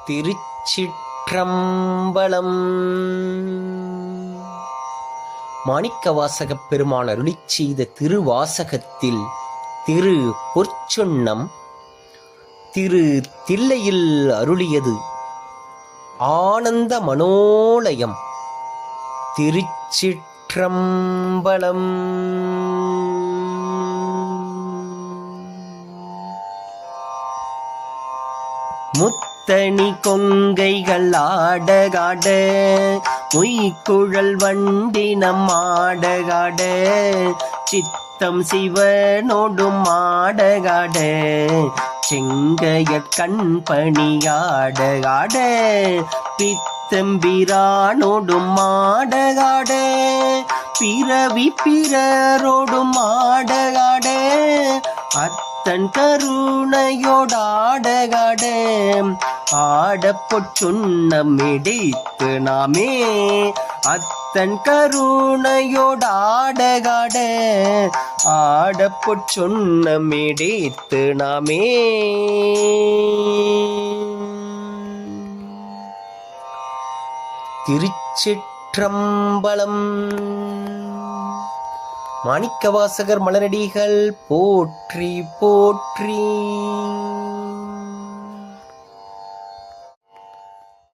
திருச்சிற்றம்பலம். மாணிக்கவாசகப் பெருமான் அருளிச் செய்த திருவாசகத்தில் திரு பொற்சொன்னம் திரு தில்லையில் அருளியது ஆனந்த மனோலயம். திருச்சிற்றம்பலம். முத்தணி கொங்கைகள் ஆடகாட, மொய்க்குழல் வண்டினம் ஆடகாட, சித்தம் சிவனோடும் ஆடகாட, செங்கையற் கண்பணியாடகாட, பித்தம்பிரானோடும் ஆடகாட, பிறவி பிறரோடும் ஆடகாட, அத்தன் கருணையோடாடகாட, ஆடப்பொற்சொன்னமிடித்து நாமே, அத்தன் கருணையோடாடகாட, ஆடப்பொற்சொன்னமிடித்து நாமே. திருச்சிற்றம்பலம். மாணிக்கவாசகர் மலரடிகள் போற்றி போற்றி.